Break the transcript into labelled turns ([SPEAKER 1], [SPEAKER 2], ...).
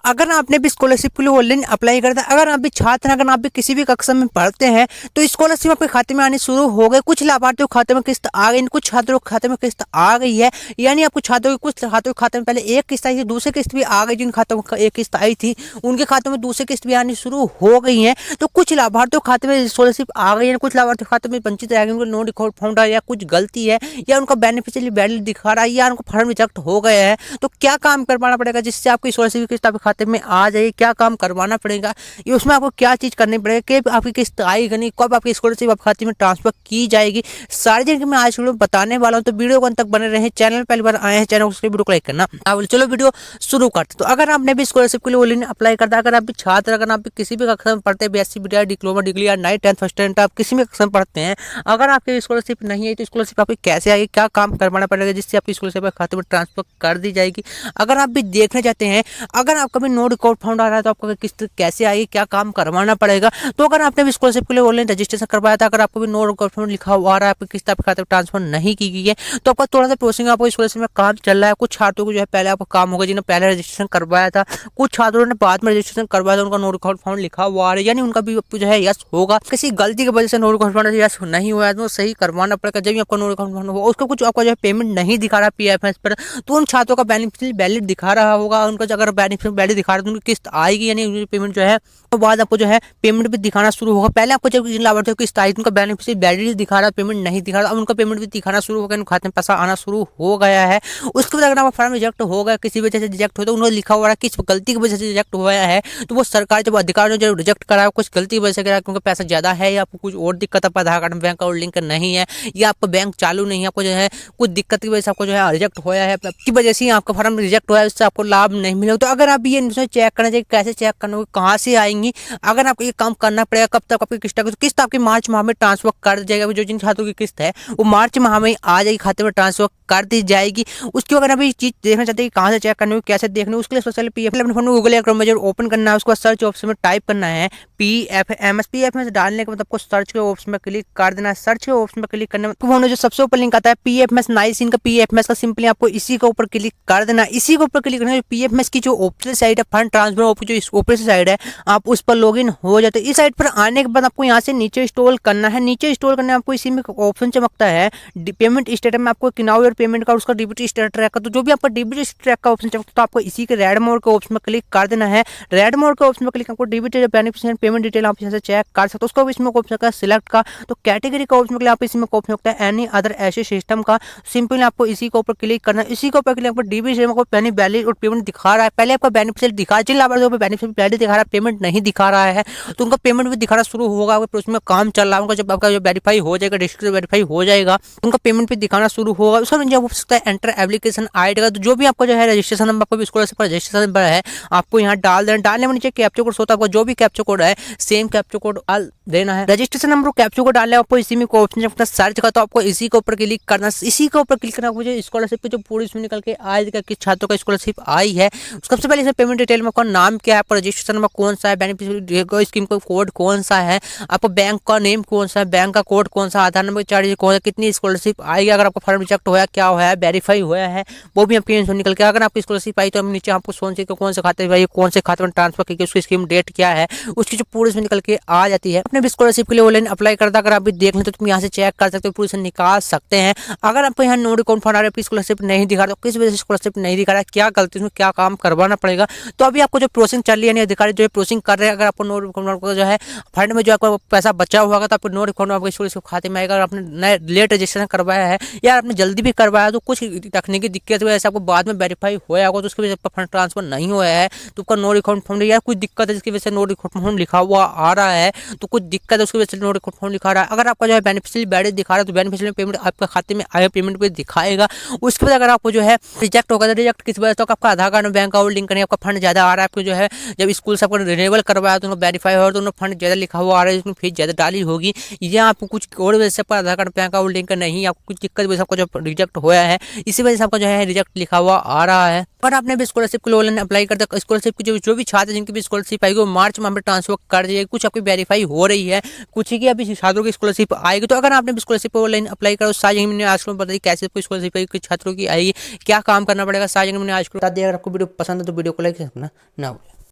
[SPEAKER 1] अगर आपने भी स्कॉलरशिप के लिए ऑनलाइन अप्लाई करता है, अगर आप भी छात्र हैं, अगर आप भी किसी भी कक्षा में पढ़ते हैं, तो स्कॉलरशिप आपके खाते में आनी शुरू हो गई। कुछ लाभार्थियों के खाते में किस्त आ गई, कुछ छात्रों के खाते में किस्त आ गई है। यानी आपको छात्रों के कुछ छात्रों के खाते में पहले एक किस्त आई थी, दूसरी किस्त भी आ गई। जिन खातों में एक किस्त आई थी उनके खातों में दूसरी किस्त भी आनी शुरू हो गई है। तो कुछ लाभार्थियों के खाते में स्कॉलरशिप आ गई है, कुछ लाभार्थियों के खाते में वंचित रह गए, उनको नो रिकॉर्ड फाउंड या कुछ गलती है, या उनका बेनिफिशियरी वैलिड दिखा रहा है, या उनको फॉर्म रिजेक्ट हो गया है। तो क्या काम करवाना पड़ेगा जिससे आपकी स्कॉलरशिप की किस्त आपके खाते में आ जाए? क्या काम करवाना पड़ेगा, ये उसमें आपको क्या चीज़ करनी पड़ेगी, कि आपकी किस्त आएगी नहीं, कब आपकी स्कॉलरशिप आपके खाते में ट्रांसफर की जाएगी, सारी जानकारी मैं आज बताने वाला हूँ। तो वीडियो को अंत तक बने रहे। चैनल पहली बार आए हैं, चैनल को वीडियो को लाइक करना। चलो वीडियो शुरू करते। तो अगर आपने भी स्कॉलरशिप के लिए ऑनलाइन अप्लाई करता है, अगर आप भी छात्र, अगर आप भी किसी भी कक्षा में पढ़ते हैं, बीएससी बीटेक डिप्लोमा डिग्री या 9th 10th फर्स्ट टेंथ, आप किसी भी कक्षा में पढ़ते हैं, अगर आपकी स्कॉलरशिप नहीं है तो स्कॉलरशिप आपकी कैसे आएगी, क्या काम करवाना पड़ेगा जिससे आपकी स्कॉलरशिप खाते में ट्रांसफर कर दी जाएगी। अगर आप भी देखना चाहते हैं, अगर आपका भी नो रिकॉर्ड फाउंड आ रहा है तो आपका किस्त कैसे आएगी, क्या काम करवाना पड़ेगा। तो अगर आपने भी स्कॉलरशिप के लिए ऑनलाइन रजिस्ट्रेशन करवाया था, अगर आपको भी नो रिकॉर्ड फाउंड लिखा हुआ आ रहा है, आपकी किस्त आपके खाते में ट्रांसफर नहीं की गई है, तो आपका थोड़ा सा प्रोसेसिंग आपको स्कॉलरशिप में काम चल रहा है। कुछ छात्रों को जो है पहले आपका काम होगा जिन्होंने पहले रजिस्ट्रेशन करवाया था, कुछ छात्रों ने बाद में रजिस्ट्रेशन करवाया था, उनका नो रिकॉर्ड फाउंड लिखा हुआ आ रहा है, यानी उनका भी जो है यस होगा। किसी गलती की वजह से नो रिकॉर्ड फाउंड यस नहीं हुआ है तो सही करवाना पड़ेगा। जब आपका नो रिकॉर्ड फाउंड होगा, उसका कुछ आपका जो है पेमेंट नहीं दिखा रहा पीएफएस पर, तो उन छात्रों का बेनिफिशियरी वैलिड दिखा रहा होगा। उनका अगर बेनिफिशियरी वैलिड दिखा रहा है तो उनकी किस्त आएगी, यानी पेमेंट जो है तो बाद आपको जो है पेमेंट भी दिखाना शुरू होगा। पहले आपको जब जिन लाभार्थियों की किस्त आई उनका बेनिफिशियरी वैलिड दिखा रहा है, पेमेंट नहीं दिखा रहा, अब उनका पेमेंट भी दिखाना शुरू हो गया, उनके खाते में पैसा आना शुरू हो गया है। उसके बाद अगर आपका फॉर्म रिजेक्ट हो गया, किसी वजह से रिजेक्ट हो, तो उन्होंने लिखा हुआ है किस गलती की वजह से रिजेक्ट हुआ है, तो वो सरकार जब अधिकारियों ने जो रिजेक्ट करा कुछ गलती की वजह से करा, क्योंकि पैसा ज्यादा है या आपको कुछ और दिक्कत है, आधार कार्ड में बैंक का लिंक नहीं है, या आपका बैंक चालू नहीं है, आपको जो है कुछ दिक्कत की वजह से आपको जो है रिजेक्ट होया है, की वजह से आपका फॉर्म रिजेक्ट हुआ है, उससे आपको लाभ नहीं मिलेगा। तो अगर आप ये चेक करना चाहिए, कैसे चेक करना होगा, कहाँ से आएंगी, अगर आपको ये काम करना पड़ेगा, कब तक आपकी किस्त आपकी मार्च माह में ट्रांसफर कर जाएगा। जो जिन छात्रों की किस्त है वो मार्च माह में आ जाएगी, खाते में ट्रांसफर कर दी जाएगी। उसके अगर अभी चीज देखना चाहते हैं कहाँ से चेक करनी है, कैसे देखनी है, उसके लिए सोशल पीएफ अपने फोन में गूगल या क्रोम ब्राउज़र ओपन करना है, उसके बाद सर्च ऑप्शन में टाइप करना है पीएफएमएस। पीएफएमएस डालने के बाद आपको सर्च के ऑप्शन में क्लिक कर देना है। सर्च के ऑप्शन में क्लिक करने में जो सबसे ऊपर लिंक आता है पीएफएमएस नाइस, इनका पीएफएमएस का सिंपली आपको इसी के ऊपर क्लिक कर देना है। इसी के ऊपर क्लिक करना है, पीएफएमएस की जो ऑफिशियल साइट है, फंड ट्रांसफर जो ऑफिशियल साइट है, आप उस पर लॉगिन हो जाते हैं। इस साइट पर आने के बाद आपको यहाँ से नीचे इंस्टॉल करना है। नीचे इंस्टॉल करने में आपको इसी में ऑप्शन चमकता है पेमेंट स्टेटस में, आपको किनाव और पेमेंट का उसका डीबीटी स्टेटस ट्रैक का, तो जो भी आपका डीबीटी ट्रैक का ऑप्शन चमकता है तो आपको इसी के रेड मोड के ऑप्शन में क्लिक कर देना है। रेड मोड के ऑप्शन में क्लिक आपको डीबीटी बेनिफिशियरी पेमेंट डिटेल आप यहाँ से चेक कर सकते हो। उसको इसमें ऑप्शन का सिलेक्ट का, तो कैटेगरी का ऑप्शन आप इसमें ऑप्शन होता है एनी अदर ऐसे सिस्टम का, सिंपली आपको इसी के ऊपर क्लिक करना है। इसी के ऊपर क्लिक आपको डीबीटी को पेनी वैलिड और पेमेंट दिखा रहा है, पहले आपका बेनिफिशियरी दिखा, जिन लाभार्थियों को बेनिफिशियरी वैलिड दिखा रहा है, पेमेंट नहीं दिखा रहा है, तो उनका पेमेंट भी दिखाना शुरू होगा। उसमें काम चल रहा है, जब आपका जो वेरीफाई हो जाएगा, डिस्ट्रिक्ट वेरीफाई हो जाएगा, उनका पेमेंट भी दिखाना शुरू होगा। उसका जब हो सकता है एंटर एप्लीकेशन आईडी का, तो जो भी आपका जो है रजिस्ट्रेशन नंबर, आपको स्कॉलरशिप का रजिस्ट्रेशन नंबर है, आपको यहाँ डाल देना। डालने में नीचे कैप्चा कोड होता है, आपको जो भी कैप्चा कोड है सेम कैप्चा कोड डाल देना है। रजिस्ट्रेशन नंबर कैप्चा कोड डालने आपको इसी में ऑप्शन सर्च का, तो आपको इसी के ऊपर क्लिक करना। इसी के ऊपर क्लिक करना, मुझे स्कॉलरशिप की जो पूरी इसमें निकल के आएगा किस छात्रों का स्कॉलरशिप आई है। सबसे पहले इसमें पेमेंट डिटेल में आपका नाम क्या है, आपका रजिस्ट्रेशन नंबर कौन सा है, बेनिफिशियरी स्कीम का कोड कौन सा है, आपको बैंक का नेम कौन सा है, बैंक का कोड कौन सा, आधार नंबर चार्ज कौन सा, कितनी स्कॉलरशिप आएगी, अगर आपका फॉर्म रिजेक्ट होया क्या हुआ है, वेरीफाई हुआ है, वो भी आपकी निकल के। अगर आपकी स्कॉलरशिप आई तो हम नीचे आपको कौन से खाते में, कौन से खाते में ट्रांसफर की, उसकी स्कीम डेट क्या है, उसकी जो पूरी इसमें निकल के आ जाती है। अपने भी स्कॉलरशिप के लिए ऑनलाइन अप्लाई करता, अगर आप भी देख लें तो तुम यहाँ से चेक कर सकते हो, पूरी से निकाल सकते हैं। अगर आपको यहाँ नो रिकॉर्ड फंड आ रहा है, स्कॉलरशिप नहीं दिखा रहा, किस वजह से स्कॉलरशिप नहीं दिखा रहा, क्या गलती उसमें क्या काम करवाना पड़ेगा। तो अभी आपको जो प्रोसेसिंग चल रही है, अधिकारी जो है प्रोसेसिंग कर रहे हैं, अगर आपको नो रिकॉर्ड जो है फंड में जो आपको पैसा बचा हुआ होगा तो आपको नो रिकॉर्ड आपके स्कॉलरशिप खाते में आएगा। अगर आपने नए लेट रजिस्ट्रेशन करवाया है या आपने जल्दी भी करवाया तो कुछ तकनीकी दिक्कत की वजह से आपको बाद में वेरीफाई होया होगा, तो उसकी वजह से फंड ट्रांसफर नहीं हुआ है, तो उसका नो रिकॉर्ड फंड या कुछ दिक्कत है जिसकी वजह से नो रिकॉर्ड फंड लिखा हुआ आ रहा है, तो कुछ दिक्कत है उसकी वजह से नो रिकॉर्ड फंड लिखा रहा है। अगर आपका जो है बेनिफिशियरी वैलिड दिखा रहा है तो बेनिफिशियरी पेमेंट आपके खाते में आएगा, पेमेंट पे दिखाएगा। उसके बाद अगर आपको जो है रिजेक्ट होगा तो रिजेक्ट किस वजह से, तो आपका आधार कार्ड में बैंक अकाउंट लिंक करने, आपका फंड ज्यादा आ रहा है, आपको जो है जब स्कूल से आपको रिन्यूअल करवाया तो वेरीफाई हो तो उन्होंने फंड ज्यादा लिखा हुआ आ रहा है, इसमें फीस ज्यादा डाली होगी, या आपको कुछ और वजह से आपका आधार कार्ड बैंक अकाउंट लिंक नहीं, आपको कुछ दिक्कत वजह से आपको जो रिजेक्ट हुआ है, इसी वजह से आपका जो है रिजेक्ट लिखा हुआ आ रहा है। और आपने भी स्कॉलरशिप के लिए ऑनलाइन अप्लाई कर दिया, स्कॉलरशिप की जो भी छात्र जिनकी भी स्कॉलरशिप आएगी वो मार्च में ट्रांसफर कर दिए, कुछ आपकी वेरीफाई हो रही है, कुछ ही की अभी छात्रों की स्कॉलरशिप आएगी। तो अगर आपने भी स्कॉलरशिप ऑनलाइन अप्लाई करा, सारी मैंने आज को बताई कैसे स्कॉलरशिप छात्रों की आएगी, क्या काम करना पड़ेगा, सारी मैंने आज को बता दिया। अगर आपको वीडियो पसंद है तो वीडियो को लाइक करना ना भूलें।